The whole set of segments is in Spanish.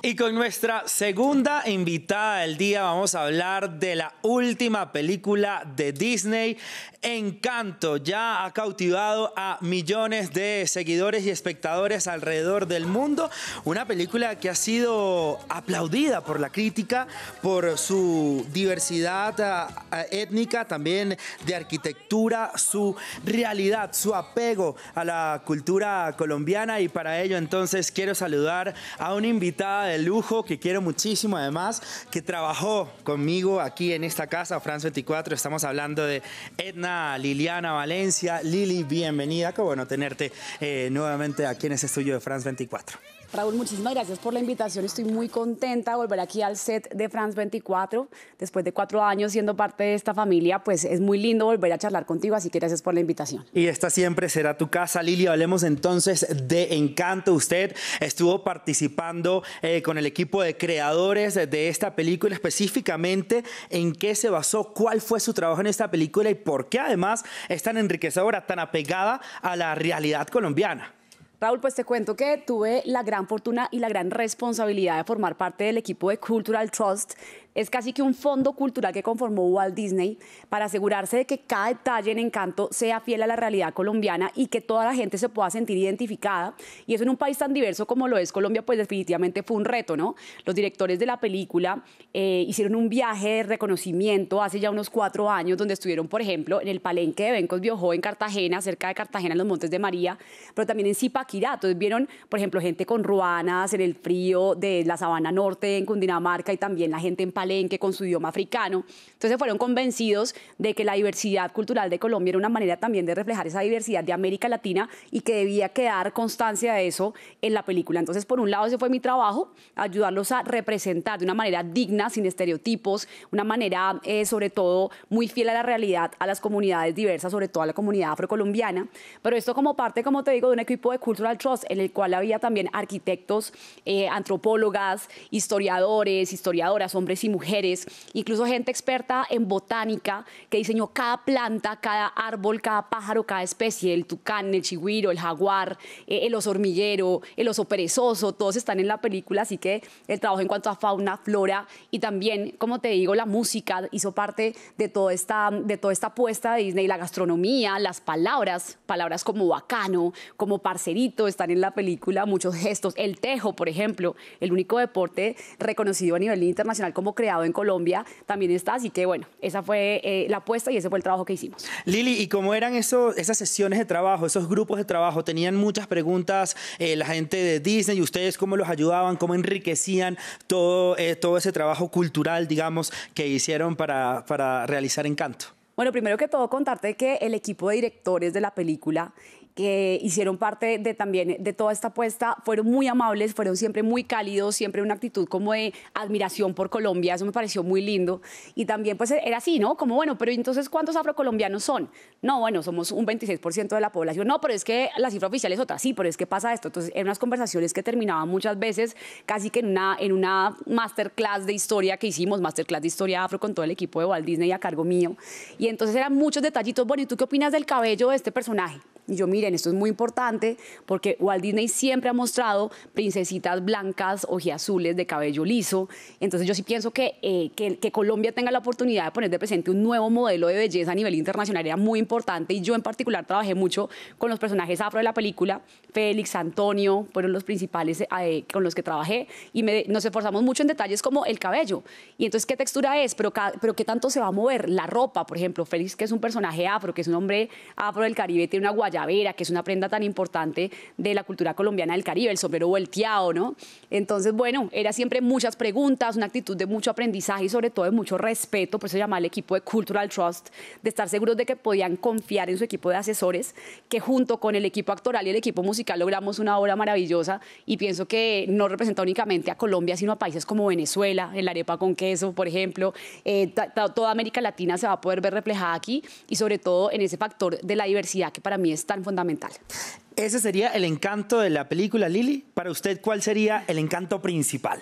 Y con nuestra segunda invitada del día vamos a hablar de la última película de Disney, Encanto. Ya ha cautivado a millones de seguidores y espectadores alrededor del mundo. Una película que ha sido aplaudida por la crítica, por su diversidad étnica, también de arquitectura, su realidad, su apego a la cultura colombiana. Y para ello entonces quiero saludar a una invitada de lujo que quiero muchísimo, además, que trabajó conmigo aquí en esta casa, France 24. Estamos hablando de Edna Liliana Valencia. Lili, bienvenida. Qué bueno tenerte nuevamente aquí en ese estudio de France 24. Raúl, muchísimas gracias por la invitación. Estoy muy contenta de volver aquí al set de France 24. Después de 4 años siendo parte de esta familia, pues es muy lindo volver a charlar contigo, así que gracias por la invitación. Y esta siempre será tu casa, Lili. Hablemos entonces de Encanto. Usted estuvo participando con el equipo de creadores de esta película. Específicamente, ¿en qué se basó? ¿Cuál fue su trabajo en esta película? ¿Y por qué además es tan enriquecedora, tan apegada a la realidad colombiana? Raúl, pues te cuento que tuve la gran fortuna y la gran responsabilidad de formar parte del equipo de Cultural Trust. Es casi que un fondo cultural que conformó Walt Disney para asegurarse de que cada detalle en Encanto sea fiel a la realidad colombiana y que toda la gente se pueda sentir identificada. Y eso en un país tan diverso como lo es Colombia, pues definitivamente fue un reto, ¿no? Los directores de la película hicieron un viaje de reconocimiento hace ya unos 4 años, donde estuvieron, por ejemplo, en el Palenque de Bencos Biojó en Cartagena, cerca de Cartagena, en los Montes de María, pero también en Zipaquirá. Entonces vieron, por ejemplo, gente con ruanas en el frío de la Sabana Norte en Cundinamarca y también la gente en Palenque con su idioma africano. Entonces fueron convencidos de que la diversidad cultural de Colombia era una manera también de reflejar esa diversidad de América Latina y que debía quedar constancia de eso en la película. Entonces, por un lado, ese fue mi trabajo, ayudarlos a representar de una manera digna, sin estereotipos, una manera, sobre todo, muy fiel a la realidad, a las comunidades diversas, sobre todo a la comunidad afrocolombiana. Pero esto como parte, como te digo, de un equipo de Cultural Trust, en el cual había también arquitectos, antropólogas, historiadores, historiadoras, hombres y mujeres, incluso gente experta en botánica que diseñó cada planta, cada árbol, cada pájaro, cada especie, el tucán, el chigüiro, el jaguar, el oso hormiguero, el oso perezoso, todos están en la película, así que el trabajo en cuanto a fauna, flora y también, como te digo, la música hizo parte de toda esta apuesta de Disney, la gastronomía, las palabras como bacano, como parcerito, están en la película, muchos gestos, el tejo, por ejemplo, el único deporte reconocido a nivel internacional como creado en Colombia, también está, así que bueno, esa fue la apuesta y ese fue el trabajo que hicimos. Lili, ¿y cómo eran esas sesiones de trabajo, esos grupos de trabajo? ¿Tenían muchas preguntas la gente de Disney y ustedes cómo los ayudaban, cómo enriquecían todo ese trabajo cultural, digamos, que hicieron para realizar Encanto? Bueno, primero que todo contarte que el equipo de directores de la película que hicieron parte también de toda esta apuesta, fueron muy amables, fueron siempre muy cálidos, siempre una actitud como de admiración por Colombia, eso me pareció muy lindo. Y también pues era así, ¿no? Como, bueno, pero entonces, ¿cuántos afrocolombianos son? No, bueno, somos un 26% de la población. No, pero es que la cifra oficial es otra. Sí, pero es que pasa esto. Entonces, eran unas conversaciones que terminaban muchas veces casi que en una masterclass de historia que hicimos, masterclass de historia afro con todo el equipo de Walt Disney a cargo mío. Y entonces eran muchos detallitos. Bueno, ¿y tú qué opinas del cabello de este personaje? Y yo, miren, esto es muy importante porque Walt Disney siempre ha mostrado princesitas blancas, ojiazules, de cabello liso. Entonces yo sí pienso que Colombia tenga la oportunidad de poner de presente un nuevo modelo de belleza a nivel internacional era muy importante. Y yo en particular trabajé mucho con los personajes afro de la película. Félix, Antonio, fueron los principales con los que trabajé. Y nos esforzamos mucho en detalles como el cabello. Y entonces, ¿qué textura es? Pero ¿qué tanto se va a mover? La ropa, por ejemplo. Félix, que es un personaje afro, que es un hombre afro del Caribe, tiene una guayabera, que es una prenda tan importante de la cultura colombiana del Caribe, el sombrero volteado, ¿no? Entonces, bueno, era siempre muchas preguntas, una actitud de mucho aprendizaje y sobre todo de mucho respeto, por eso se llama el equipo de Cultural Trust, de estar seguros de que podían confiar en su equipo de asesores, que junto con el equipo actoral y el equipo musical logramos una obra maravillosa y pienso que no representa únicamente a Colombia, sino a países como Venezuela, el arepa con queso, por ejemplo, toda América Latina se va a poder ver reflejada aquí y sobre todo en ese factor de la diversidad que para mí es tan fundamental. Ese sería el encanto de la película, Lili. Para usted, ¿cuál sería el encanto principal?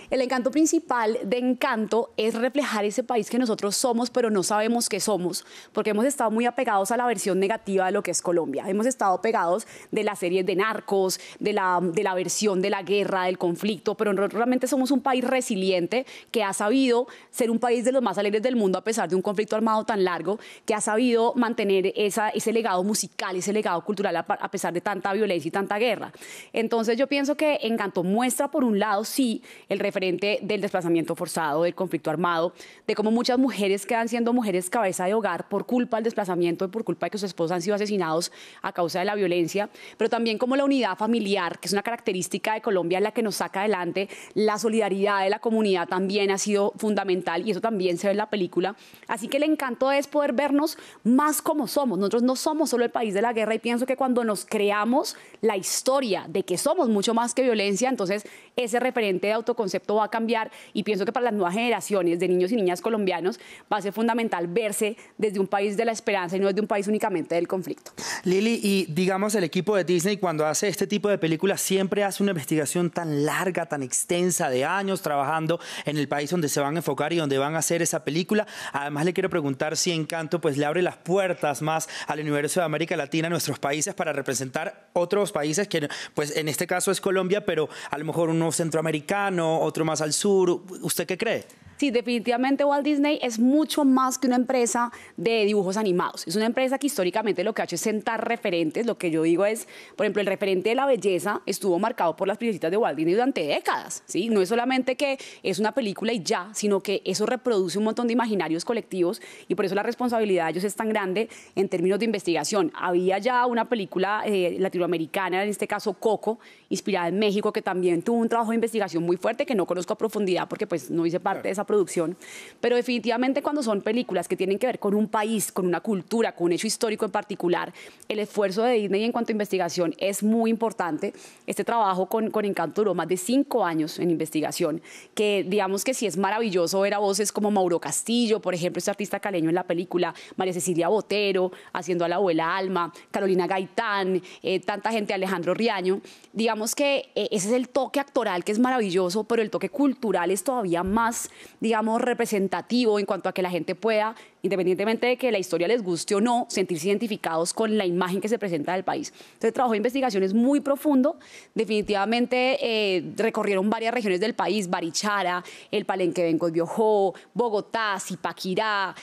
El encanto principal de Encanto es reflejar ese país que nosotros somos, pero no sabemos que somos, porque hemos estado muy apegados a la versión negativa de lo que es Colombia. Hemos estado pegados de las series de narcos, de la versión de la guerra, del conflicto, pero nosotros realmente somos un país resiliente que ha sabido ser un país de los más alegres del mundo a pesar de un conflicto armado tan largo, que ha sabido mantener ese legado musical, ese legado cultural a pesar de tanta violencia y tanta guerra. Entonces yo pienso que Encanto muestra, por un lado, sí, el referente del desplazamiento forzado, del conflicto armado, de cómo muchas mujeres quedan siendo mujeres cabeza de hogar por culpa del desplazamiento y por culpa de que sus esposos han sido asesinados a causa de la violencia, pero también como la unidad familiar, que es una característica de Colombia, la que nos saca adelante, la solidaridad de la comunidad también ha sido fundamental y eso también se ve en la película. Así que el encanto es poder vernos más como somos. Nosotros no somos solo el país de la guerra y pienso que cuando nos creamos la historia de que somos mucho más que violencia, entonces ese referente de autoconcepto va a cambiar y pienso que para las nuevas generaciones de niños y niñas colombianos va a ser fundamental verse desde un país de la esperanza y no desde un país únicamente del conflicto. Lili, y digamos el equipo de Disney cuando hace este tipo de películas siempre hace una investigación tan larga, tan extensa de años trabajando en el país donde se van a enfocar y donde van a hacer esa película. Además le quiero preguntar si Encanto pues le abre las puertas más al universo de América Latina, a nuestros países, para representar otros países que pues en este caso es Colombia, pero a lo mejor uno centroamericano, otro más al sur. ¿Usted qué cree? Sí, definitivamente Walt Disney es mucho más que una empresa de dibujos animados. Es una empresa que históricamente lo que ha hecho es sentar referentes. Lo que yo digo es, por ejemplo, el referente de la belleza estuvo marcado por las princesitas de Walt Disney durante décadas, ¿sí? No es solamente que es una película y ya, sino que eso reproduce un montón de imaginarios colectivos y por eso la responsabilidad de ellos es tan grande en términos de investigación. Había ya una película latinoamericana, en este caso Coco, inspirada en México, que también tuvo un trabajo de investigación muy fuerte que no conozco a profundidad porque pues no hice parte de esa producción, pero definitivamente cuando son películas que tienen que ver con un país, con una cultura, con un hecho histórico en particular, el esfuerzo de Disney en cuanto a investigación es muy importante. Este trabajo con Encanto duró más de 5 años en investigación, que digamos que sí es maravilloso ver a voces como Mauro Castillo, por ejemplo, este artista caleño en la película, María Cecilia Botero, haciendo a la abuela Alma, Carolina Gaitán, tanta gente, Alejandro Riaño. Digamos que ese es el toque actoral que es maravilloso, pero el toque cultural es todavía más, digamos, representativo en cuanto a que la gente pueda, independientemente de que la historia les guste o no, sentirse identificados con la imagen que se presenta del país. Entonces, el trabajo de investigación es muy profundo. Definitivamente recorrieron varias regiones del país, Barichara, el Palenque de Biojó, Bogotá, Zipaquirá,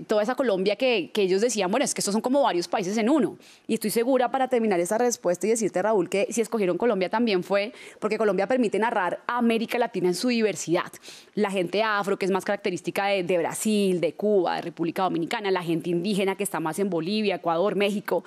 toda esa Colombia que ellos decían, bueno, es que estos son como varios países en uno. Y estoy segura, para terminar esa respuesta y decirte, Raúl, que si escogieron Colombia también fue porque Colombia permite narrar a América Latina en su diversidad. La gente afro, que es más característica de Brasil, de Cuba, de República Dominicana, la gente indígena que está más en Bolivia, Ecuador, México,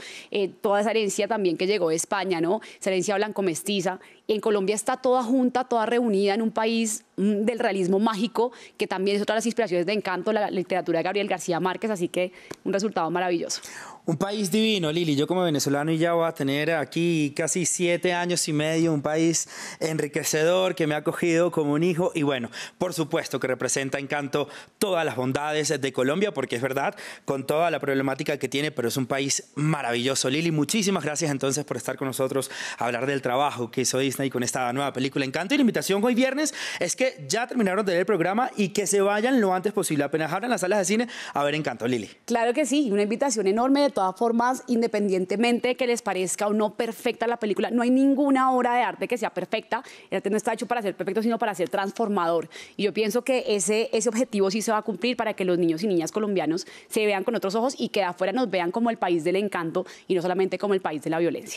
toda esa herencia también que llegó de España, ¿no? Esa herencia blanco-mestiza. En Colombia está toda junta, toda reunida en un país del realismo mágico, que también es otra de las inspiraciones de Encanto, la literatura de Gabriel García Márquez, así que un resultado maravilloso. Un país divino, Lili. Yo como venezolano ya voy a tener aquí casi 7 años y medio, un país enriquecedor que me ha acogido como un hijo y bueno, por supuesto que representa Encanto todas las bondades de Colombia, porque es verdad, con toda la problemática que tiene, pero es un país maravilloso. Lili, muchísimas gracias entonces por estar con nosotros a hablar del trabajo que hizo Disney con esta nueva película Encanto. Y la invitación hoy viernes es que ya terminaron de ver el programa y que se vayan lo antes posible, apenas abran las salas de cine, a ver Encanto, Lili. Claro que sí, una invitación enorme. De todas formas, independientemente de que les parezca o no perfecta la película, no hay ninguna obra de arte que sea perfecta. El arte no está hecho para ser perfecto, sino para ser transformador. Y yo pienso que ese objetivo sí se va a cumplir para que los niños y niñas colombianos se vean con otros ojos y que de afuera nos vean como el país del encanto y no solamente como el país de la violencia.